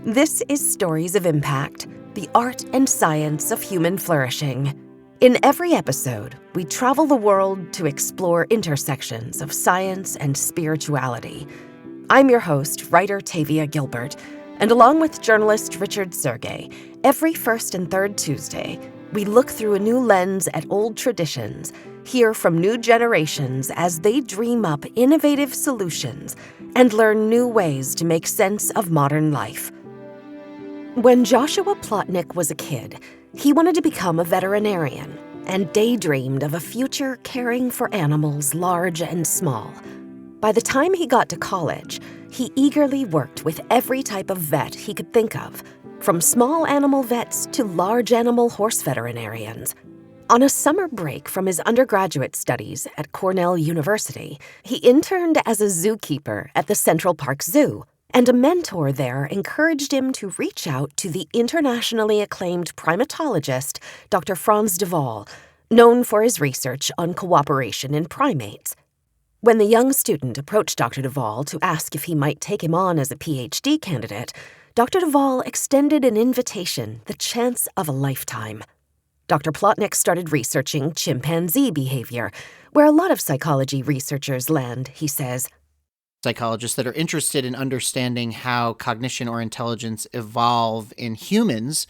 This is Stories of Impact, the art and science of human flourishing. In every episode, we travel the world to explore intersections of science and spirituality. I'm your host, writer Tavia Gilbert, and along with journalist Richard Sergey, every first and third Tuesday, we look through a new lens at old traditions, hear from new generations as they dream up innovative solutions, and learn new ways to make sense of modern life. When Joshua Plotnik was a kid, he wanted to become a veterinarian and daydreamed of a future caring for animals large and small. By the time he got to college, he eagerly worked with every type of vet he could think of, from small animal vets to large animal horse veterinarians. On a summer break from his undergraduate studies at Cornell University, he interned as a zookeeper at the Central Park Zoo, and a mentor there encouraged him to reach out to the internationally acclaimed primatologist, Dr. Franz de Waal, known for his research on cooperation in primates. When the young student approached Dr. de Waal to ask if he might take him on as a PhD candidate, Dr. de Waal extended an invitation, the chance of a lifetime. Dr. Plotnik started researching chimpanzee behavior, where a lot of psychology researchers land, he says. Psychologists that are interested in understanding how cognition or intelligence evolve in humans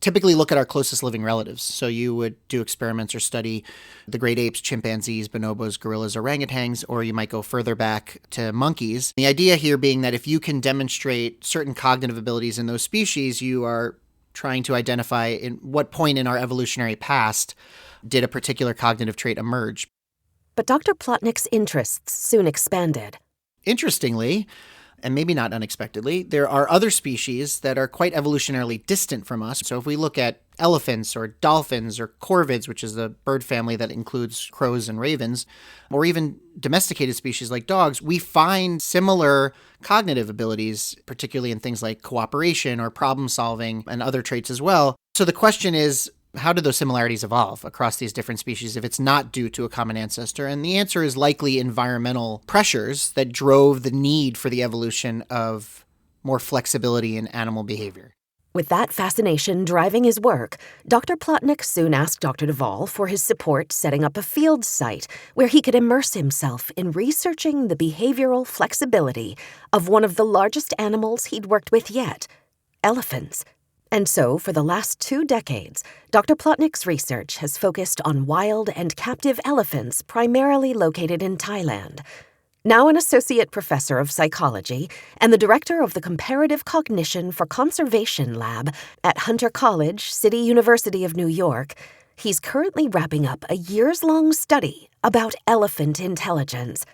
typically look at our closest living relatives. So you would do experiments or study the great apes, chimpanzees, bonobos, gorillas, orangutans, or you might go further back to monkeys. The idea here being that if you can demonstrate certain cognitive abilities in those species, you are trying to identify in what point in our evolutionary past did a particular cognitive trait emerge. But Dr. Plotnik's interests soon expanded. Interestingly, and maybe not unexpectedly, there are other species that are quite evolutionarily distant from us. So if we look at elephants or dolphins or corvids, which is the bird family that includes crows and ravens, or even domesticated species like dogs, we find similar cognitive abilities, particularly in things like cooperation or problem solving and other traits as well. So the question is, how did those similarities evolve across these different species if it's not due to a common ancestor? And the answer is likely environmental pressures that drove the need for the evolution of more flexibility in animal behavior. With that fascination driving his work, Dr. Plotnik soon asked Dr. de Waal for his support setting up a field site where he could immerse himself in researching the behavioral flexibility of one of the largest animals he'd worked with yet, elephants. And so, for the last 2 decades, Dr. Plotnik's research has focused on wild and captive elephants primarily located in Thailand. Now an associate professor of psychology and the director of the Comparative Cognition for Conservation Lab at Hunter College, City University of New York, he's currently wrapping up a years-long study about elephant intelligence.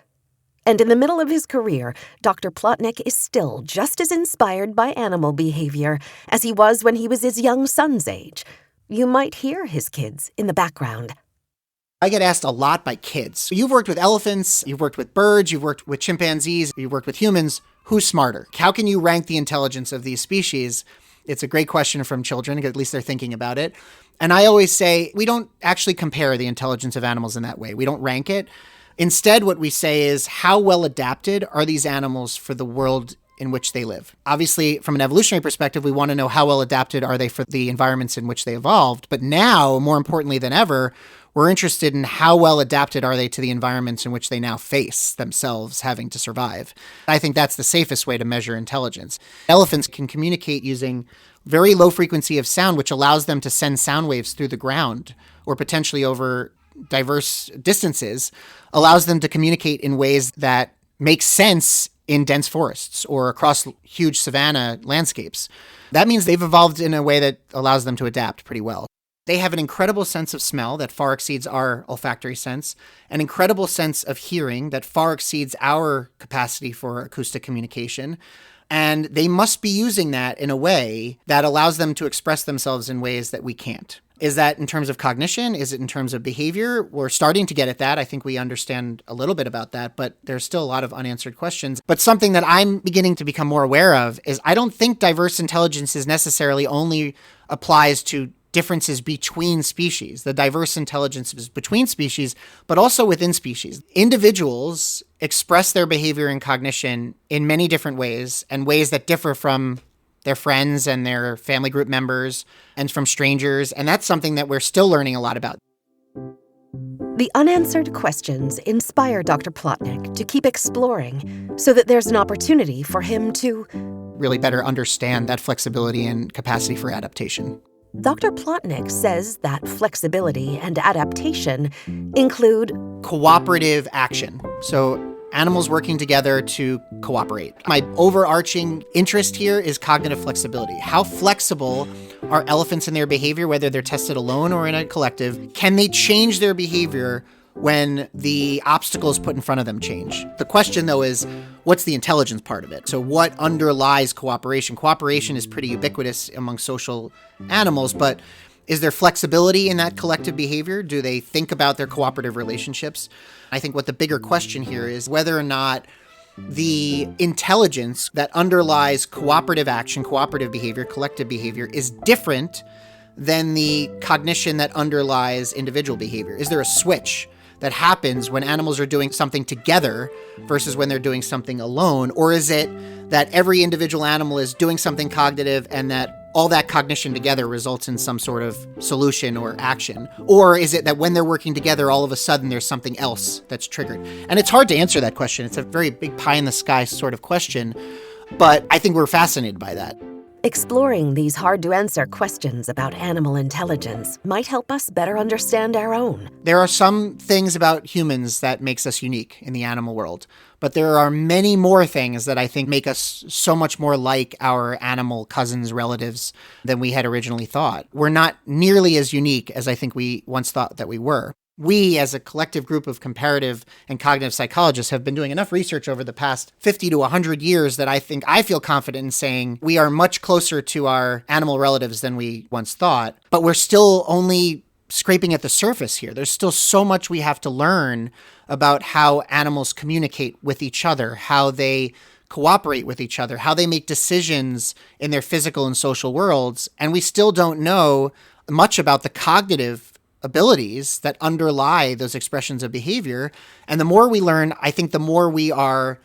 And in the middle of his career, Dr. Plotnik is still just as inspired by animal behavior as he was when he was his young son's age. You might hear his kids in the background. I get asked a lot by kids. You've worked with elephants, you've worked with birds, you've worked with chimpanzees, you've worked with humans. Who's smarter? How can you rank the intelligence of these species? It's a great question from children, at least they're thinking about it. And I always say, we don't actually compare the intelligence of animals in that way. We don't rank it. Instead, what we say is, how well adapted are these animals for the world in which they live? Obviously, from an evolutionary perspective, we want to know how well adapted are they for the environments in which they evolved. But now, more importantly than ever, we're interested in how well adapted are they to the environments in which they now face themselves having to survive. I think that's the safest way to measure intelligence. Elephants can communicate using very low frequency of sound, which allows them to send sound waves through the ground or potentially over diverse distances, allows them to communicate in ways that make sense in dense forests or across huge savanna landscapes. That means they've evolved in a way that allows them to adapt pretty well. They have an incredible sense of smell that far exceeds our olfactory sense, an incredible sense of hearing that far exceeds our capacity for acoustic communication. And they must be using that in a way that allows them to express themselves in ways that we can't. Is that in terms of cognition? Is it in terms of behavior? We're starting to get at that. I think we understand a little bit about that, but there's still a lot of unanswered questions. But something that I'm beginning to become more aware of is I don't think diverse intelligence is necessarily only applies to differences between species. The diverse intelligence is between species, but also within species. Individuals express their behavior and cognition in many different ways and ways that differ from their friends and their family group members and from strangers. And that's something that we're still learning a lot about. The unanswered questions inspire Dr. Plotnik to keep exploring so that there's an opportunity for him to really better understand that flexibility and capacity for adaptation. Dr. Plotnik says that flexibility and adaptation include cooperative action. So animals working together to cooperate. My overarching interest here is cognitive flexibility. How flexible are elephants in their behavior, whether they're tested alone or in a collective? Can they change their behavior when the obstacles put in front of them change? The question, though, is what's the intelligence part of it? So what underlies cooperation? Cooperation is pretty ubiquitous among social animals, but is there flexibility in that collective behavior? Do they think about their cooperative relationships? I think what the bigger question here is whether or not the intelligence that underlies cooperative action, cooperative behavior, collective behavior is different than the cognition that underlies individual behavior. Is there a switch that happens when animals are doing something together versus when they're doing something alone? Or is it that every individual animal is doing something cognitive and that all that cognition together results in some sort of solution or action? Or is it that when they're working together, all of a sudden there's something else that's triggered? And it's hard to answer that question. It's a very big pie in the sky sort of question, but I think we're fascinated by that. Exploring these hard-to-answer questions about animal intelligence might help us better understand our own. There are some things about humans that makes us unique in the animal world, but there are many more things that I think make us so much more like our animal cousins, relatives than we had originally thought. We're not nearly as unique as I think we once thought that we were. We, as a collective group of comparative and cognitive psychologists, have been doing enough research over the past 50 to 100 years that I think I feel confident in saying we are much closer to our animal relatives than we once thought. But we're still only scraping at the surface here. There's still so much we have to learn about how animals communicate with each other, how they cooperate with each other, how they make decisions in their physical and social worlds. And we still don't know much about the cognitive abilities that underlie those expressions of behavior. And the more we learn, I think the more we are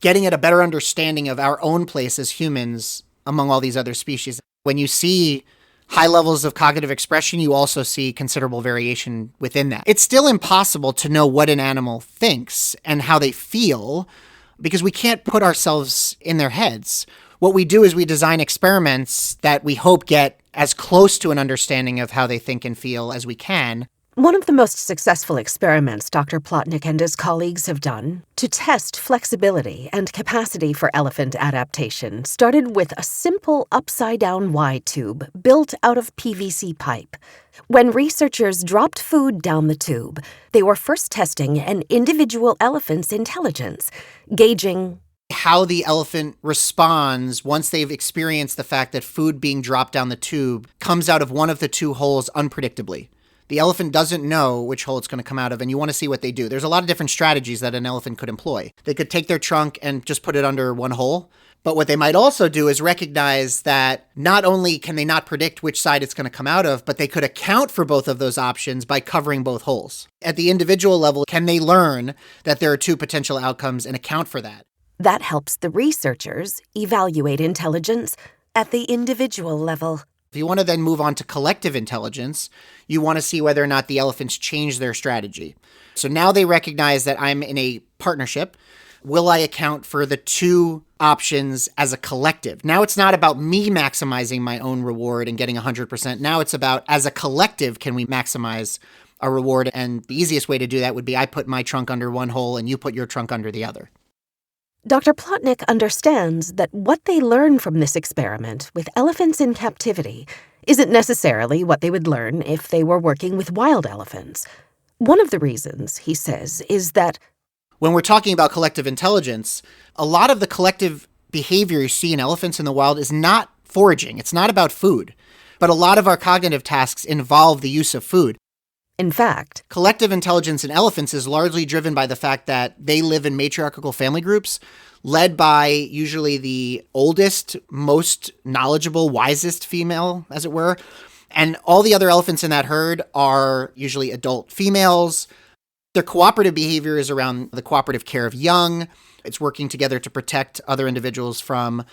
getting at a better understanding of our own place as humans among all these other species. When you see high levels of cognitive expression, you also see considerable variation within that. It's still impossible to know what an animal thinks and how they feel because we can't put ourselves in their heads. What we do is we design experiments that we hope get as close to an understanding of how they think and feel as we can. One of the most successful experiments Dr. Plotnik and his colleagues have done to test flexibility and capacity for elephant adaptation started with a simple upside-down Y tube built out of PVC pipe. When researchers dropped food down the tube, they were first testing an individual elephant's intelligence, gauging how the elephant responds once they've experienced the fact that food being dropped down the tube comes out of one of the two holes unpredictably. The elephant doesn't know which hole it's going to come out of, and you want to see what they do. There's a lot of different strategies that an elephant could employ. They could take their trunk and just put it under one hole, but what they might also do is recognize that not only can they not predict which side it's going to come out of, but they could account for both of those options by covering both holes. At the individual level, can they learn that there are two potential outcomes and account for that? That helps the researchers evaluate intelligence at the individual level. If you want to then move on to collective intelligence, you want to see whether or not the elephants change their strategy. So now they recognize that I'm in a partnership. Will I account for the two options as a collective? Now it's not about me maximizing my own reward and getting 100%. Now it's about, as a collective, can we maximize a reward? And the easiest way to do that would be I put my trunk under one hole and you put your trunk under the other. Dr. Plotnik understands that what they learn from this experiment with elephants in captivity isn't necessarily what they would learn if they were working with wild elephants. One of the reasons, he says, is that when we're talking about collective intelligence, a lot of the collective behavior you see in elephants in the wild is not foraging. It's not about food. But a lot of our cognitive tasks involve the use of food. In fact, collective intelligence in elephants is largely driven by the fact that they live in matriarchal family groups, led by usually the oldest, most knowledgeable, wisest female, as it were. And all the other elephants in that herd are usually adult females. Their cooperative behavior is around the cooperative care of young. It's working together to protect other individuals from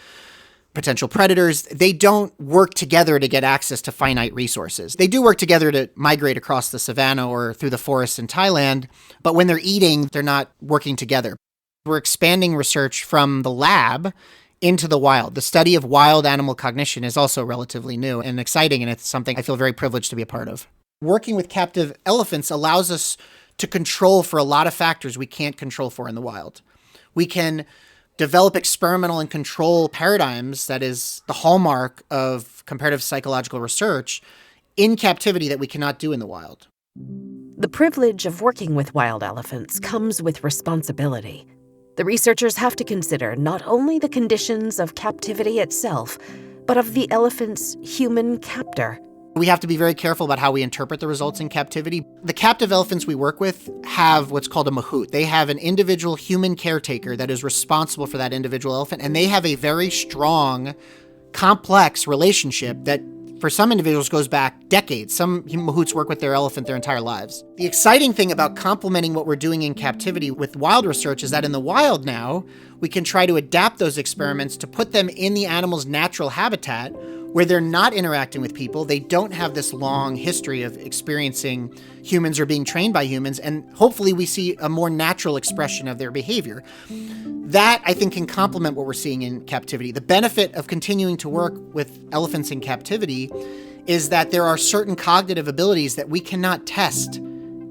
potential predators. They don't work together to get access to finite resources. They do work together to migrate across the savannah or through the forests in Thailand, but when they're eating, they're not working together. We're expanding research from the lab into the wild. The study of wild animal cognition is also relatively new and exciting, and it's something I feel very privileged to be a part of. Working with captive elephants allows us to control for a lot of factors we can't control for in the wild. We can develop experimental and control paradigms, that is the hallmark of comparative psychological research, in captivity that we cannot do in the wild. The privilege of working with wild elephants comes with responsibility. The researchers have to consider not only the conditions of captivity itself, but of the elephant's human captor. We have to be very careful about how we interpret the results in captivity. The captive elephants we work with have what's called a mahout. They have an individual human caretaker that is responsible for that individual elephant, and they have a very strong, complex relationship that for some individuals goes back decades. Some mahouts work with their elephant their entire lives. The exciting thing about complementing what we're doing in captivity with wild research is that in the wild now, we can try to adapt those experiments to put them in the animal's natural habitat where they're not interacting with people. They don't have this long history of experiencing humans or being trained by humans, and hopefully we see a more natural expression of their behavior. That, I think, can complement what we're seeing in captivity. The benefit of continuing to work with elephants in captivity is that there are certain cognitive abilities that we cannot test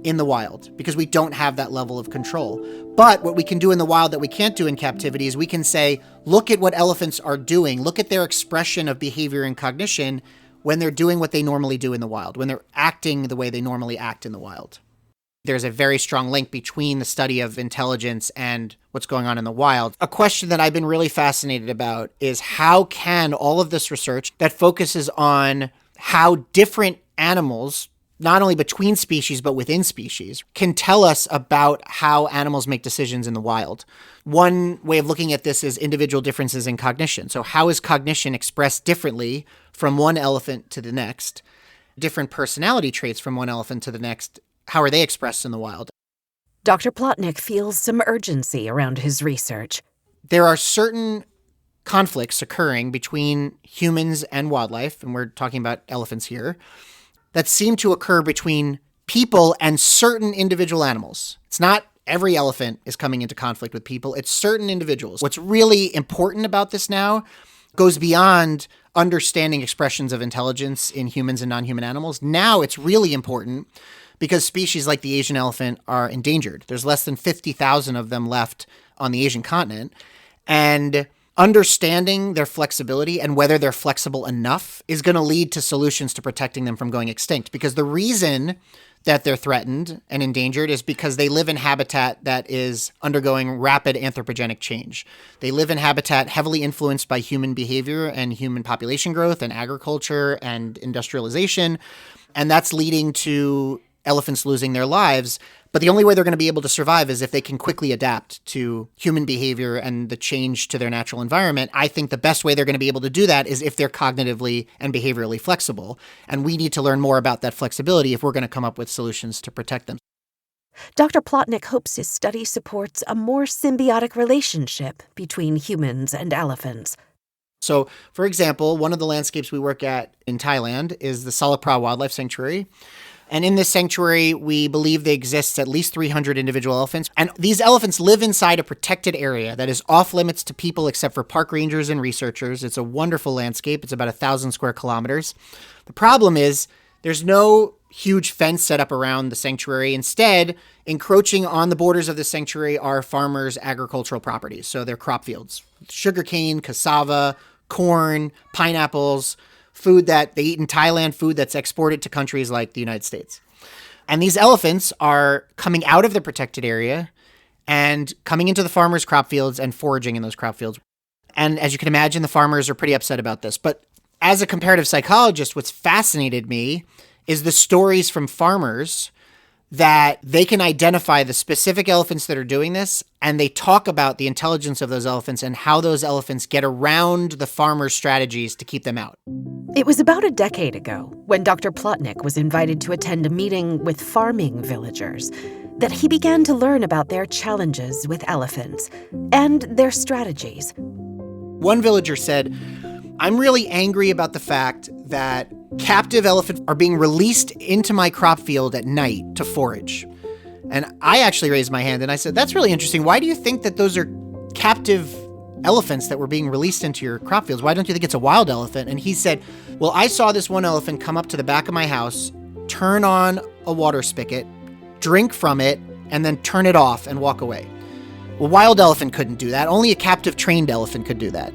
in the wild because we don't have that level of control. But what we can do in the wild that we can't do in captivity is we can say, look at what elephants are doing. Look at their expression of behavior and cognition when they're doing what they normally do in the wild, when they're acting the way they normally act in the wild. There's a very strong link between the study of intelligence and what's going on in the wild. A question that I've been really fascinated about is how can all of this research that focuses on how different animals, not only between species, but within species, can tell us about how animals make decisions in the wild. One way of looking at this is individual differences in cognition. So how is cognition expressed differently from one elephant to the next? Different personality traits from one elephant to the next, how are they expressed in the wild? Dr. Plotnik feels some urgency around his research. There are certain conflicts occurring between humans and wildlife, and we're talking about elephants here, that seem to occur between people and certain individual animals. It's not every elephant is coming into conflict with people, it's certain individuals. What's really important about this now goes beyond understanding expressions of intelligence in humans and non-human animals. Now it's really important because species like the Asian elephant are endangered. There's less than 50,000 of them left on the Asian continent. And understanding their flexibility and whether they're flexible enough is going to lead to solutions to protecting them from going extinct. Because the reason that they're threatened and endangered is because they live in habitat that is undergoing rapid anthropogenic change. They live in habitat heavily influenced by human behavior and human population growth and agriculture and industrialization. And that's leading to elephants losing their lives. But the only way they're going to be able to survive is if they can quickly adapt to human behavior and the change to their natural environment. I think the best way they're going to be able to do that is if they're cognitively and behaviorally flexible. And we need to learn more about that flexibility if we're going to come up with solutions to protect them. Dr. Plotnik hopes his study supports a more symbiotic relationship between humans and elephants. So, for example, one of the landscapes we work at in Thailand is the Salapra Wildlife Sanctuary. And in this sanctuary, we believe there exists at least 300 individual elephants. And these elephants live inside a protected area that is off limits to people except for park rangers and researchers. It's a wonderful landscape. It's about 1,000 square kilometers. The problem is there's no huge fence set up around the sanctuary. Instead, encroaching on the borders of the sanctuary are farmers' agricultural properties. So they're crop fields, sugarcane, cassava, corn, pineapples, food that they eat in Thailand, food that's exported to countries like the United States. And these elephants are coming out of the protected area and coming into the farmers' crop fields and foraging in those crop fields. And as you can imagine, the farmers are pretty upset about this. But as a comparative psychologist, what's fascinated me is the stories from farmers that they can identify the specific elephants that are doing this, and they talk about the intelligence of those elephants and how those elephants get around the farmers' strategies to keep them out. It was about a decade ago, when Dr. Plotnik was invited to attend a meeting with farming villagers, that he began to learn about their challenges with elephants and their strategies. One villager said, I'm really angry about the fact that captive elephants are being released into my crop field at night to forage. And I actually raised my hand and I said, that's really interesting. Why do you think that those are captive elephants that were being released into your crop fields? Why don't you think it's a wild elephant? And he said, well, I saw this one elephant come up to the back of my house, turn on a water spigot, drink from it, and then turn it off and walk away. Well, wild elephant couldn't do that. Only a captive trained elephant could do that.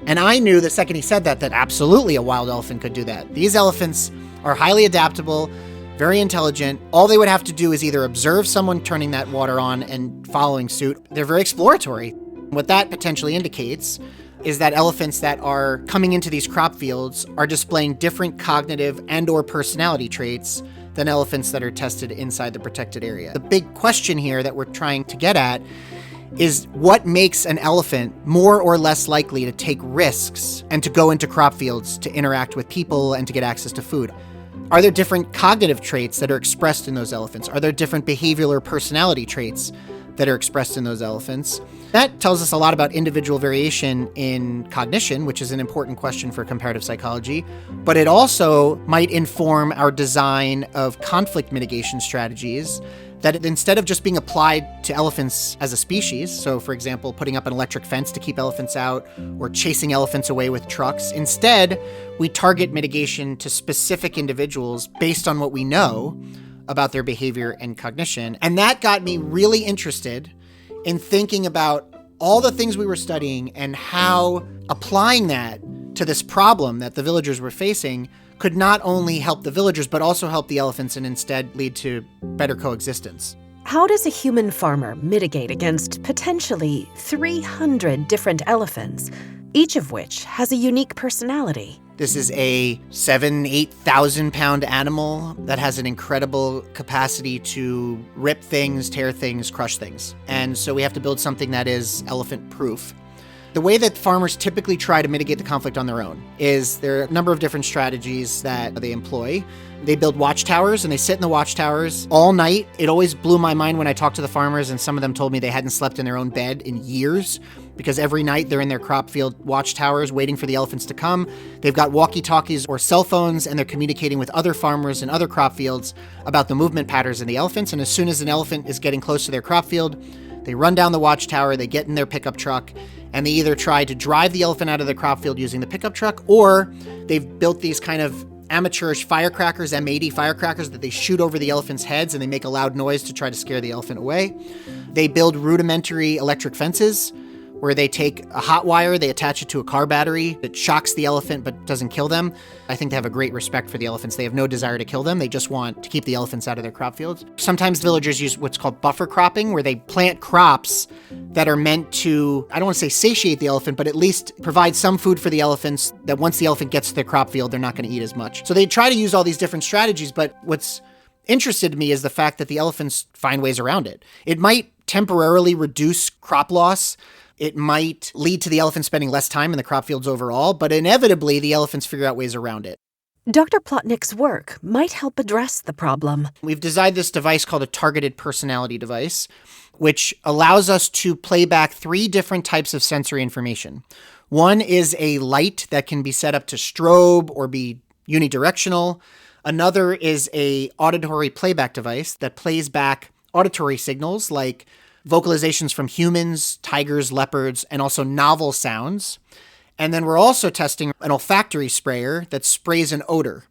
And I knew the second he said that absolutely a wild elephant could do that. These elephants are highly adaptable, very intelligent. All they would have to do is either observe someone turning that water on and following suit. They're very exploratory. What that potentially indicates is that elephants that are coming into these crop fields are displaying different cognitive and/or personality traits than elephants that are tested inside the protected area. The big question here that we're trying to get at is what makes an elephant more or less likely to take risks and to go into crop fields to interact with people and to get access to food? Are there different cognitive traits that are expressed in those elephants? Are there different behavioral or personality traits that are expressed in those elephants? That tells us a lot about individual variation in cognition, which is an important question for comparative psychology, but it also might inform our design of conflict mitigation strategies that instead of just being applied to elephants as a species, so for example, putting up an electric fence to keep elephants out or chasing elephants away with trucks, instead we target mitigation to specific individuals based on what we know about their behavior and cognition. And that got me really interested in thinking about all the things we were studying and how applying that to this problem that the villagers were facing could not only help the villagers, but also help the elephants and instead lead to better coexistence. How does a human farmer mitigate against potentially 300 different elephants, each of which has a unique personality? This is a 8,000 pound animal that has an incredible capacity to rip things, tear things, crush things. And so we have to build something that is elephant proof. The way that farmers typically try to mitigate the conflict on their own is there are a number of different strategies that they employ. They build watchtowers and they sit in the watchtowers all night. It always blew my mind when I talked to the farmers and some of them told me they hadn't slept in their own bed in years because every night they're in their crop field watchtowers waiting for the elephants to come. They've got walkie-talkies or cell phones and they're communicating with other farmers in other crop fields about the movement patterns of the elephants. And as soon as an elephant is getting close to their crop field, they run down the watchtower, they get in their pickup truck, and they either try to drive the elephant out of the crop field using the pickup truck, or they've built these kind of amateurish firecrackers, M80 firecrackers, that they shoot over the elephants' heads and they make a loud noise to try to scare the elephant away. They build rudimentary electric fences where they take a hot wire, they attach it to a car battery that shocks the elephant but doesn't kill them. I think they have a great respect for the elephants. They have no desire to kill them. They just want to keep the elephants out of their crop fields. Sometimes villagers use what's called buffer cropping, where they plant crops that are meant to, I don't want to say satiate the elephant, but at least provide some food for the elephants that once the elephant gets to their crop field, they're not going to eat as much. So they try to use all these different strategies, but what's interested me is the fact that the elephants find ways around it. It might temporarily reduce crop loss. It might lead to the elephant spending less time in the crop fields overall, but inevitably the elephants figure out ways around it. Dr. Plotnik's work might help address the problem. We've designed this device called a targeted personality device, which allows us to play back 3 different types of sensory information. One is a light that can be set up to strobe or be unidirectional. Another is a auditory playback device that plays back auditory signals like vocalizations from humans, tigers, leopards, and also novel sounds. And then we're also testing an olfactory sprayer that sprays an odor.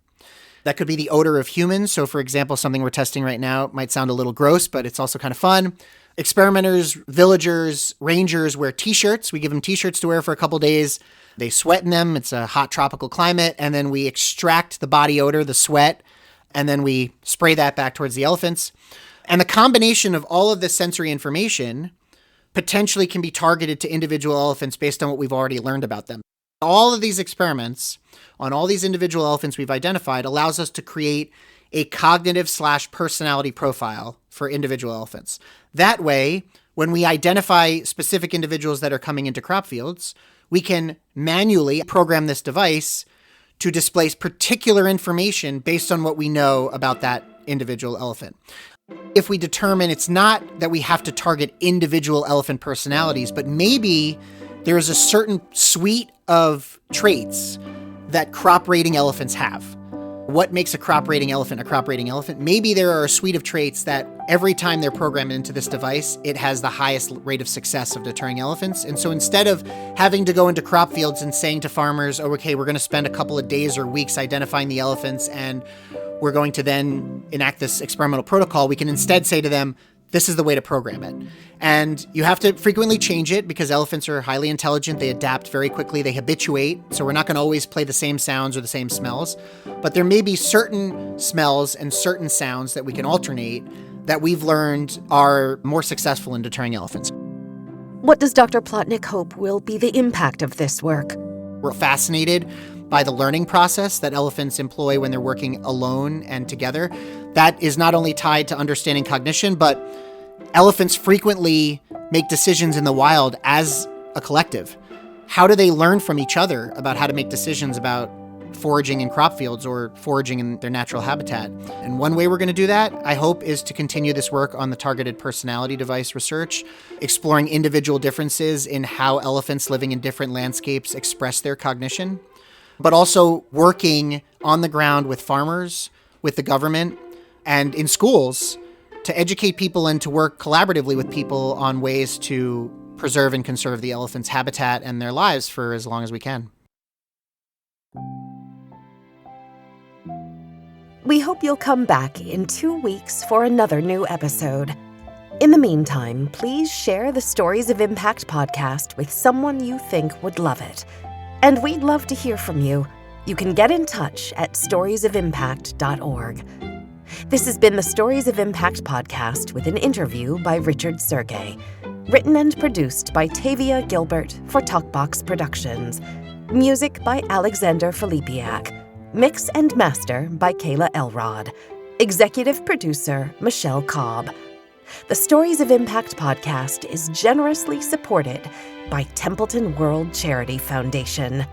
That could be the odor of humans. So for example, something we're testing right now might sound a little gross, but it's also kind of fun. Experimenters, villagers, rangers wear t-shirts. We give them t-shirts to wear for a couple days. They sweat in them. It's a hot tropical climate. And then we extract the body odor, the sweat, and then we spray that back towards the elephants. And the combination of all of this sensory information potentially can be targeted to individual elephants based on what we've already learned about them. All of these experiments on all these individual elephants we've identified allows us to create a cognitive/personality profile for individual elephants. That way, when we identify specific individuals that are coming into crop fields, we can manually program this device to display particular information based on what we know about that individual elephant. If we determine it's not that we have to target individual elephant personalities, but maybe there is a certain suite of traits that crop-raiding elephants have. What makes a crop-raiding elephant a crop-raiding elephant? Maybe there are a suite of traits that every time they're programmed into this device, it has the highest rate of success of deterring elephants. And so instead of having to go into crop fields and saying to farmers, oh, okay, we're going to spend a couple of days or weeks identifying the elephants and we're going to then enact this experimental protocol, we can instead say to them, this is the way to program it. And you have to frequently change it because elephants are highly intelligent. They adapt very quickly. They habituate. So we're not going to always play the same sounds or the same smells. But there may be certain smells and certain sounds that we can alternate that we've learned are more successful in deterring elephants. What does Dr. Plotnik hope will be the impact of this work? We're fascinated by the learning process that elephants employ when they're working alone and together. That is not only tied to understanding cognition, but elephants frequently make decisions in the wild as a collective. How do they learn from each other about how to make decisions about foraging in crop fields or foraging in their natural habitat? And one way we're going to do that, I hope, is to continue this work on the targeted personality device research, exploring individual differences in how elephants living in different landscapes express their cognition, but also working on the ground with farmers, with the government, and in schools to educate people and to work collaboratively with people on ways to preserve and conserve the elephants' habitat and their lives for as long as we can. We hope you'll come back in 2 weeks for another new episode. In the meantime, please share the Stories of Impact podcast with someone you think would love it. And we'd love to hear from you. You can get in touch at storiesofimpact.org. This has been the Stories of Impact podcast with an interview by Richard Sergey. Written and produced by Tavia Gilbert for Talkbox Productions. Music by Alexander Filipiak. Mix and master by Kayla Elrod. Executive producer Michelle Cobb. The Stories of Impact podcast is generously supported by Templeton World Charity Foundation.